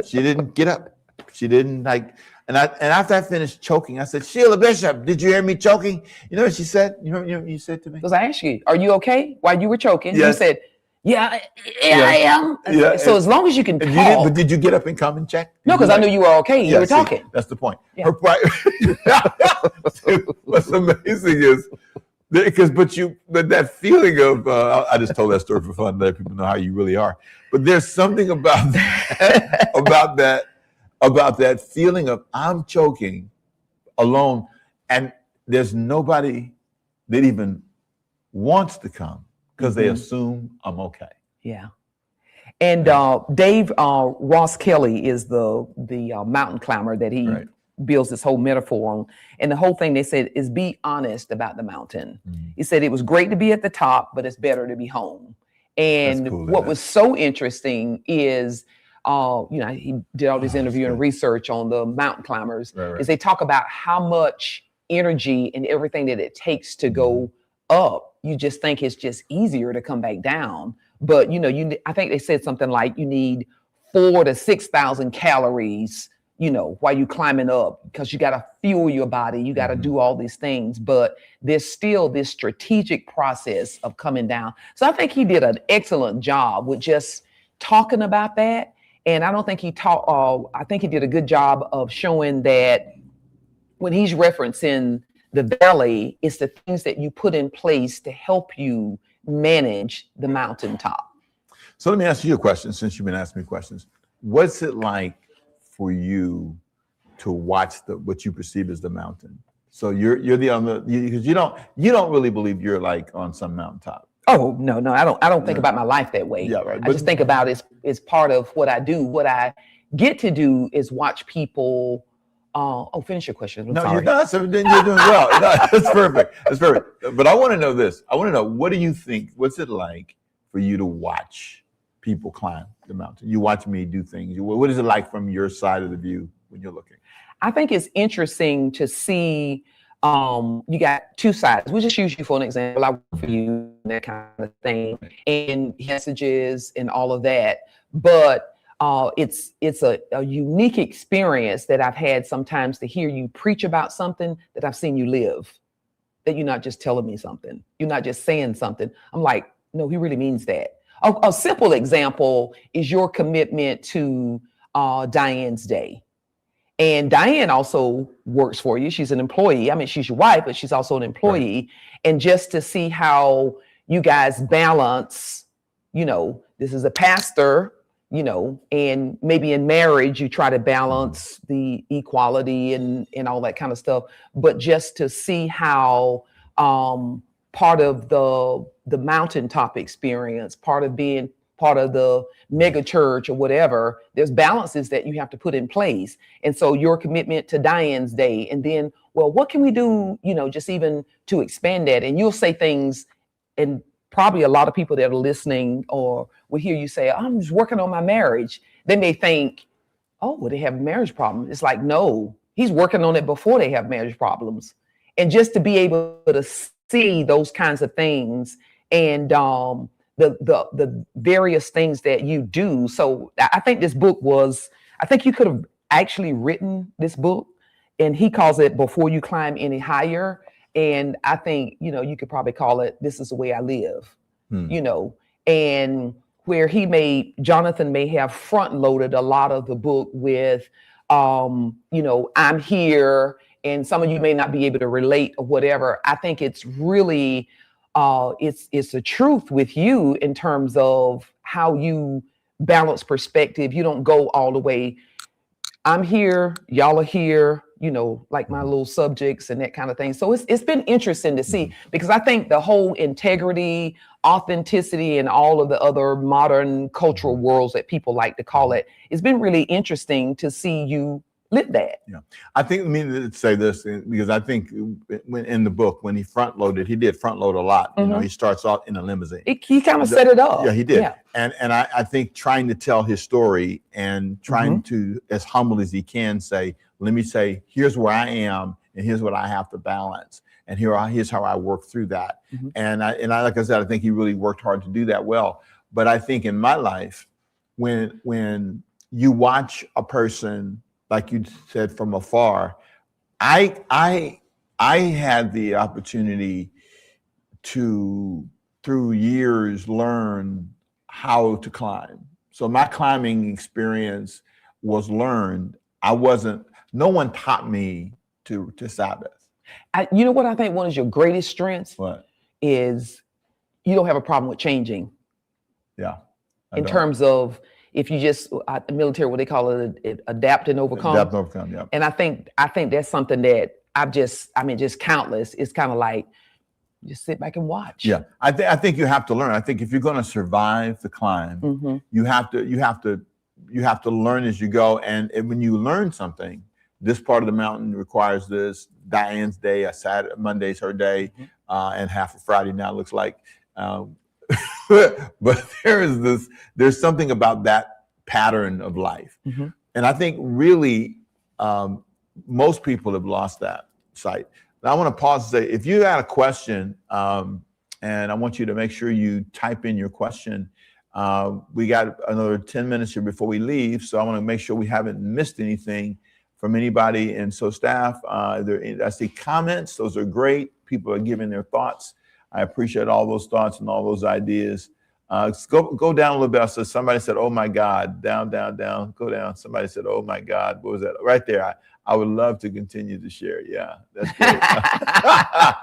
She didn't and after I finished choking, I said, Sheila Bishop, did you hear me choking? You know what she said? You know what you said to me? Because I asked you, are you okay? While you were choking, yes. You said, yeah, I am. Yeah. So as long as you can talk. But did you get up and come and check? No, because I knew you were okay. You were talking. That's the point. Yeah. What's amazing is, but that feeling of, I just told that story for fun, to let people know how you really are. But there's something about that, about that feeling of I'm choking alone, and there's nobody that even wants to come because they assume I'm okay. Yeah. And Dave Ross Kelly is the mountain climber that he builds this whole metaphor on. And the whole thing they said is be honest about the mountain. He said it was great to be at the top, but it's better to be home. And cool, what was so interesting is he did all this interview and research on the mountain climbers, Right. is they talk about how much energy and everything that it takes to go up. You just think it's just easier to come back down. But, I think they said something like you need 4,000 to 6,000 calories, while you climbing up, because you got to fuel your body. You got to do all these things, but there's still this strategic process of coming down. So I think he did an excellent job with just talking about that. And I don't think I think he did a good job of showing that when he's referencing the valley, it's the things that you put in place to help you manage the mountaintop. So let me ask you a question, since you've been asking me questions. What's it like for you to watch what you perceive as the mountain? So you're because you don't really believe you're like on some mountaintop. Oh, no, I don't think about my life that way. Yeah, right. I just think about it's part of what I do. What I get to do is watch people. Finish your question. I'm sorry. You're not. So then you're doing well. No, that's perfect. That's perfect. But I want to know this. I want to know, what do you think? What's it like for you to watch people climb the mountain? You watch me do things. What is it like from your side of the view when you're looking? I think it's interesting to see. You got two sides. We just use you for an example. I work for you, that kind of thing, and messages and all of that. But it's a unique experience that I've had sometimes to hear you preach about something that I've seen you live. That you're not just telling me something. You're not just saying something. I'm like, no, he really means that. A simple example is your commitment to Diane's Day. And Diane also works for you. She's an employee. I mean, she's your wife, but she's also an employee. Right. And just to see how you guys balance, this is a pastor, and maybe in marriage, you try to balance the equality and all that kind of stuff. But just to see how part of the mountaintop experience, part of being part of the mega church or whatever, there's balances that you have to put in place. And so your commitment to Diane's Day, and then, well, what can we do, just even to expand that? And you'll say things, and probably a lot of people that are listening or will hear you say, I'm just working on my marriage. They may think, oh, well, they have a marriage problem. It's like, no, he's working on it before they have marriage problems. And just to be able to see those kinds of things and the various things that you do. So I think this book I think you could have actually written this book, and he calls it Before You Climb Any Higher. And I think, you could probably call it This Is the Way I Live, and where Jonathan may have front loaded a lot of the book with, I'm here, and some of you may not be able to relate or whatever. I think it's really, it's a truth with you in terms of how you balance perspective. You don't go all the way, I'm here, y'all are here, like my little subjects and that kind of thing. So it's been interesting to see, because I think the whole integrity, authenticity, and all of the other modern cultural worlds that people like to call it, it's been really interesting to see you live that. Yeah, I think, let me say this, because I think when in the book, when he front loaded, he did front load a lot. He starts off in a limousine. He kind of set it up. Yeah, he did. Yeah. And I think trying to tell his story and trying to, as humble as he can, say, let me say, here's where I am, and here's what I have to balance, and here's how I work through that. And I, like I said, I think he really worked hard to do that well. But I think in my life, when you watch a person, like you said, from afar, I had the opportunity to, through years, learn how to climb. So my climbing experience was learned. No one taught me to Sabbath. You know what I think one of your greatest strengths is you don't have a problem with changing. Yeah. In terms of, if you just, the military, what they call it, adapt and overcome. Adapt and overcome, yeah. And I think that's something that just countless. It's kind of like, just sit back and watch. Yeah, I think you have to learn. I think if you're going to survive the climb, you have to learn as you go. And when you learn something, this part of the mountain requires this. Diane's Day, a Saturday, Monday's her day, and half of Friday now looks like. But there's something about that pattern of life. Mhm. And I think really most people have lost that sight. Now I want to pause and say, if you had a question, and I want you to make sure you type in your question. We got another 10 minutes here before we leave, so I want to make sure we haven't missed anything from anybody. And so staff, I see comments. Those are great. People are giving their thoughts. I appreciate all those thoughts and all those ideas. Go down a little bit. So somebody said, "Oh my God!" Down, down, down. Go down. Somebody said, "Oh my God!" What was that? Right there. I would love to continue to share. Yeah, that's great.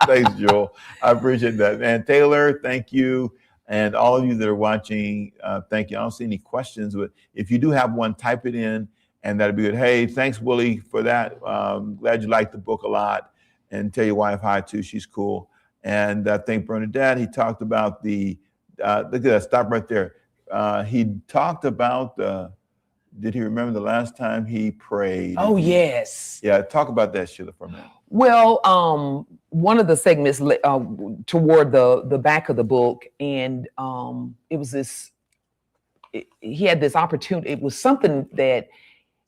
Thanks, Joel. I appreciate that. And Taylor, thank you. And all of you that are watching, thank you. I don't see any questions, but if you do have one, type it in, and that'd be good. Hey, thanks, Willie, for that. Glad you liked the book a lot. And tell your wife hi too. She's cool. And I think Bernadette, he talked about the. Look at that. Stop right there. He talked about did he remember the last time he prayed? Oh, yes. Yeah, talk about that, Sheila, for a minute. Well, one of the segments toward the back of the book, and it was this. He had this opportunity. It was something that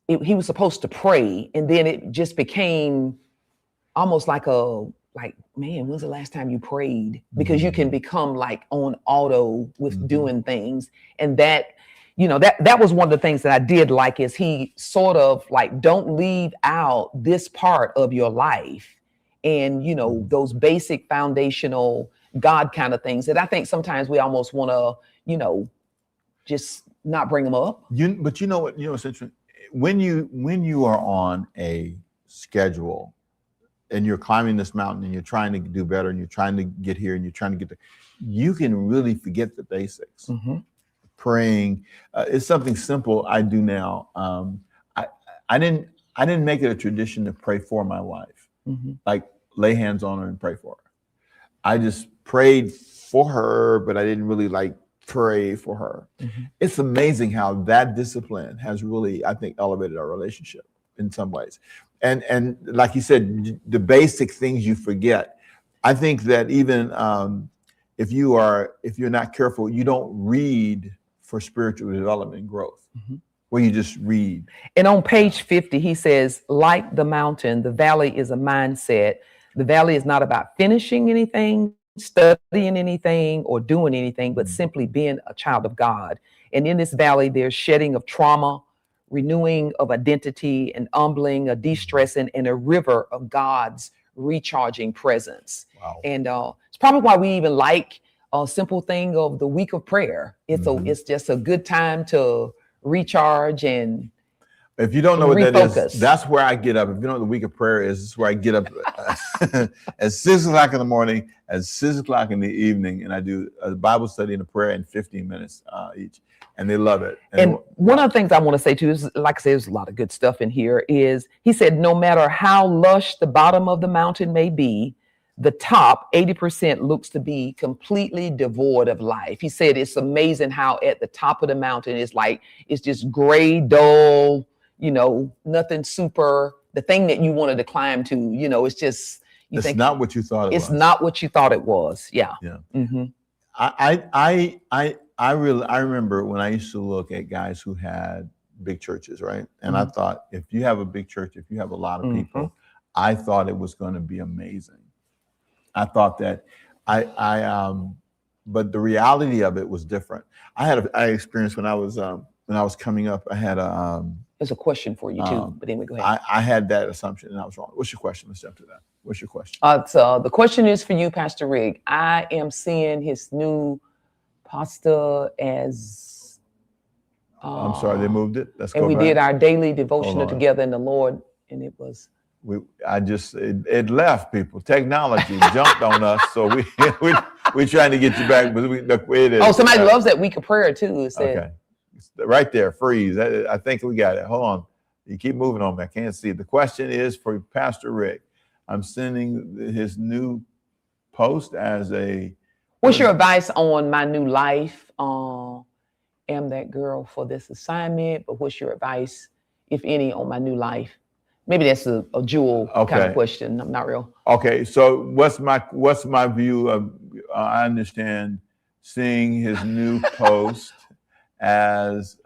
he was supposed to pray, and then it just became almost like man, when's the last time you prayed? Because you can become like on auto with doing things, and that. That was one of the things that I did like is he sort of like, don't leave out this part of your life. And, those basic foundational God kind of things that I think sometimes we almost want to, just not bring them up. But you know what, it's interesting. When you are on a schedule and you're climbing this mountain and you're trying to do better and you're trying to get here and you're trying to get there, you can really forget the basics. Mm-hmm. Praying is something simple I do now. I didn't make it a tradition to pray for my wife, like lay hands on her and pray for her. I just prayed for her, but I didn't really like pray for her. Mm-hmm. It's amazing how that discipline has really, I think, elevated our relationship in some ways. And like you said, the basic things you forget. I think that even if you're not careful, you don't read for spiritual development and growth, where you just read. And on page 50, he says, like the mountain, the valley is a mindset. The valley is not about finishing anything, studying anything, or doing anything, but simply being a child of God. And in this valley, there's shedding of trauma, renewing of identity, and humbling, a de-stressing, and a river of God's recharging presence. Wow. And it's probably why we even like a simple thing of the week of prayer. It's just a good time to recharge. And if you don't know what that is, that's where I get up. If you know what the week of prayer is, it's where I get up at 6 o'clock in the morning, at 6 o'clock in the evening, and I do a Bible study and a prayer in 15 minutes each, and they love it. And one of the things I want to say too is, like I said, there's a lot of good stuff in here, is he said, no matter how lush the bottom of the mountain may be, the top 80% looks to be completely devoid of life. He said it's amazing how at the top of the mountain it's just gray, dull, nothing super. The thing that you wanted to climb to, it's just it's not what you thought it was. It's not what you thought it was. Yeah. Yeah. Mm-hmm. I remember when I used to look at guys who had big churches, right? And I thought, if you have a big church, if you have a lot of people, I thought it was going to be amazing. I thought that but the reality of it was different. I experienced when I was coming up, I had there's a question for you too, but anyway, go ahead. I had that assumption and I was wrong. What's your question? Let's jump to that. What's your question? So the question is for you, Pastor Rigg. I am seeing his new pastor as I'm sorry, they moved it. Let's and go we back. Did our daily devotional together in the Lord, and it was it left people. Technology jumped on us, so we're trying to get you back, but look where it is. Oh, somebody loves that week of prayer too. Okay, right there, freeze. I think we got it. Hold on, you keep moving on. I can't see. The question is for Pastor Rick. I'm sending his new post as a. What's your advice on my new life? Am that girl for this assignment? But what's your advice, if any, on my new life? Maybe that's a Jewel kind of question. I'm not real. Okay, so what's my view of? I understand seeing his new post as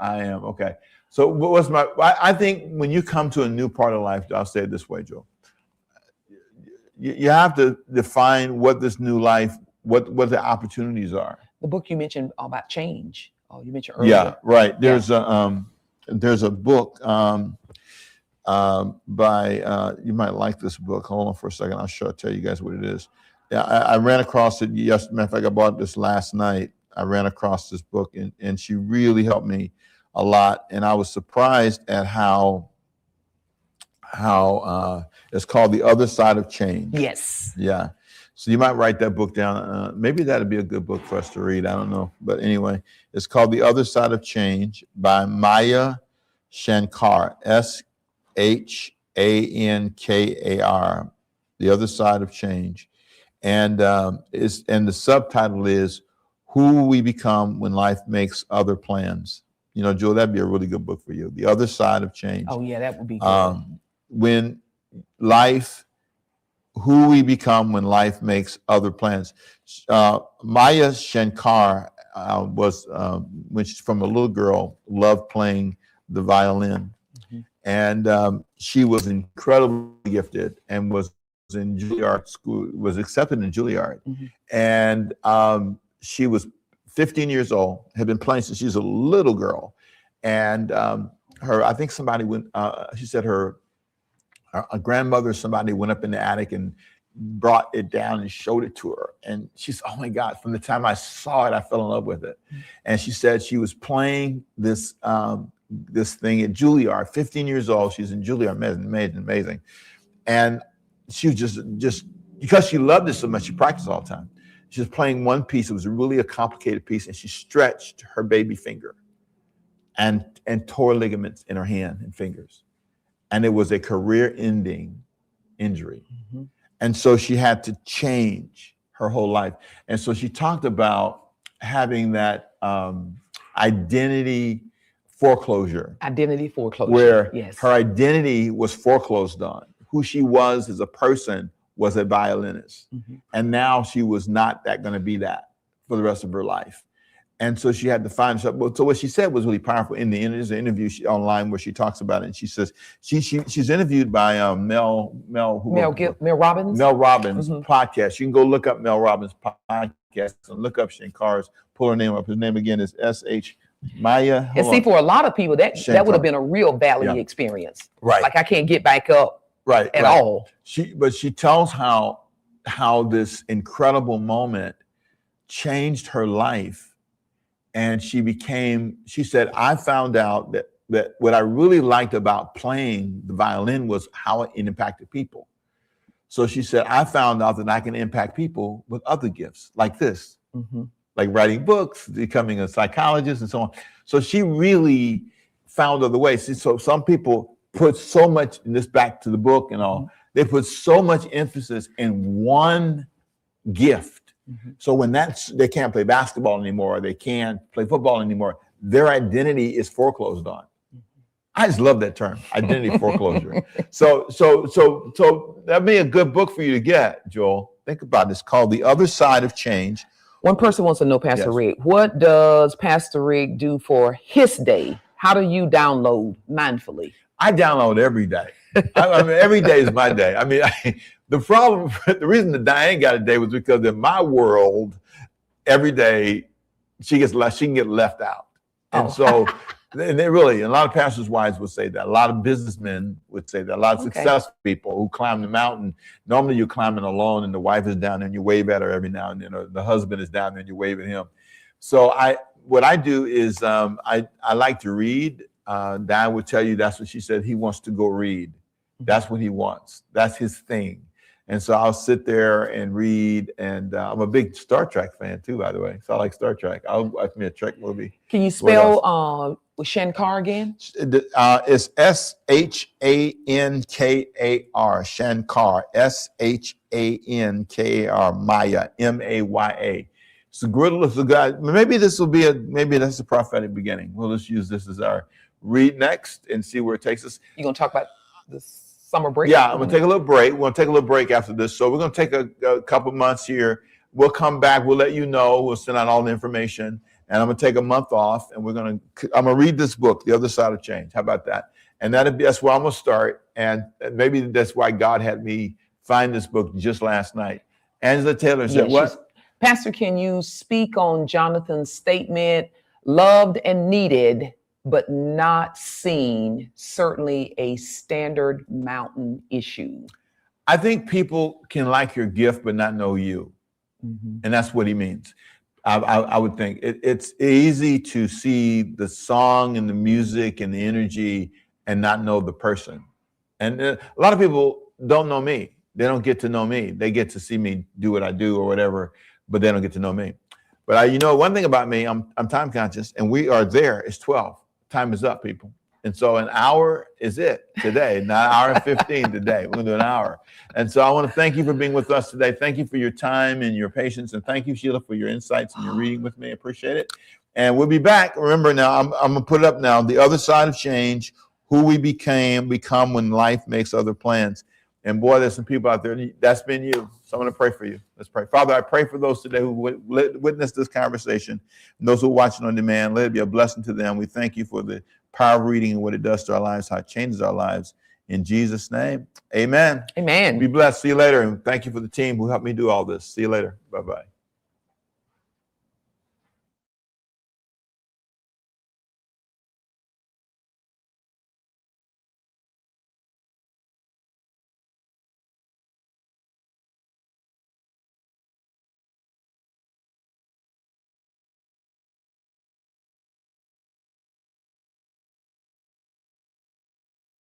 I am. Okay. So what's I think when you come to a new part of life, I'll say it this way, Joe. You have to define what this new life, what the opportunities are. The book you mentioned about change. Oh, you mentioned earlier. Yeah, right. There's a book by you might like this book. Hold on for a second. I'll tell you guys what it is. Yeah, I ran across it yesterday. Matter of fact, I bought this last night. I ran across this book, and she really helped me a lot. And I was surprised at how it's called The Other Side of Change. Yes. Yeah. So you might write that book down. Maybe that'd be a good book for us to read. I don't know. But anyway, it's called The Other Side of Change by Maya Shankar, Shankar, The Other Side of Change. And the subtitle is Who We Become When Life Makes Other Plans. You know, Joe, that'd be a really good book for you. The Other Side of Change. Oh, yeah, that would be good. Who we become when life makes other plans. Maya Shankar was, when she's from a little girl, loved playing the violin. Mm-hmm. And she was incredibly gifted and was in Juilliard school, was accepted in Juilliard. Mm-hmm. And she was 15 years old, had been playing since she was a little girl. And I think somebody went, she said her grandmother, somebody went up in the attic and brought it down and showed it to her. And she's, oh my God, from the time I saw it, I fell in love with it. Mm-hmm. And she said she was playing this thing at Juilliard, 15 years old. She's in Juilliard, amazing. And she was just because she loved it so much, she practiced all the time. She was playing one piece. It was really a complicated piece. And she stretched her baby finger and tore ligaments in her hand and fingers. And it was a career-ending injury. Mm-hmm. And so she had to change her whole life. And so she talked about having that identity foreclosure. Identity foreclosure. Where yes. Her identity was foreclosed on. Who she was as a person was a violinist. Mm-hmm. And now she was not going to be that for the rest of her life. And so she had to find herself. So what she said was really powerful. In the interview online where she talks about it, and she says she's interviewed by Mel Robbins. Mel Robbins mm-hmm. podcast. You can go look up Mel Robbins podcast and look up Shankar's. Pull her name up. His name again is S.H. Maya. And see, for a lot of people, that would have been a real valley experience. Right. Like I can't get back up. Right. At all. But she tells how this incredible moment changed her life. And she said, I found out that what I really liked about playing the violin was how it impacted people. So she said, I found out that I can impact people with other gifts like this, mm-hmm. like writing books, becoming a psychologist and so on. So she really found other ways. See, so some people put so much, and this back to the book and all, mm-hmm. they put so much emphasis in one gift. Mm-hmm. So when they can't play basketball anymore, or they can't play football anymore, their identity is foreclosed on. Mm-hmm. I just love that term, identity foreclosure. So that'd be a good book for you to get, Joel. Think about it. It's called The Other Side of Change. One person wants to know, Pastor Rick, what does Pastor Rick do for his day? How do you download mindfully? I download every day. I mean, every day is my day. I mean, the reason that Diane got a day was because in my world, every day she can get left out. And so, and they really, a lot of pastors' wives would say that. A lot of businessmen would say that. A lot of successful people who climb the mountain. Normally you're climbing alone and the wife is down there and you wave at her every now and then, or the husband is down there and you wave at him. So what I do is I like to read. Diane would tell you that's what she said. He wants to go read. That's what he wants. That's his thing. And so I'll sit there and read. And I'm a big Star Trek fan too, by the way. So I like Star Trek. I'll watch me a Trek movie. Can you spell Shankar again? It's Shankar. Shankar. Shankar. Maya. Maya. It's a good. Maybe that's a prophetic beginning. We'll just use this as our read next and see where it takes us. You're gonna talk about this summer break? Yeah, I'm gonna take a little break. We're gonna take a little break after this. So we're gonna take a couple months here. We'll come back. We'll let you know. We'll send out all the information, and I'm going to take a month off, and I'm going to read this book, The Other Side of Change. How about that? And that's where I'm going to start. And maybe that's why God had me find this book just last night. Angela Taylor said, what? Pastor, can you speak on Jonathan's statement, loved and needed, but not seen, certainly a standard mountain issue? I think people can like your gift, but not know you. Mm-hmm. And that's what he means. I would think it's easy to see the song and the music and the energy and not know the person. And a lot of people don't know me. They don't get to know me. They get to see me do what I do or whatever, but they don't get to know me. But one thing about me, I'm time conscious, and we are there. It's 12. Time is up, people. And so an hour is it today, not an hour and 15 today. We're going to do an hour. And so I want to thank you for being with us today. Thank you for your time and your patience. And thank you, Sheila, for your insights and your reading with me. I appreciate it. And we'll be back. Remember now, I'm going to put it up now. The Other Side of Change, who we become when life makes other plans. And boy, there's some people out there. That's been you. So I'm going to pray for you. Let's pray. Father, I pray for those today who witnessed this conversation, and those who are watching on demand. Let it be a blessing to them. We thank you for the power of reading and what it does to our lives, how it changes our lives. In Jesus' name, amen. Amen. Be blessed. See you later. And thank you for the team who helped me do all this. See you later. Bye-bye.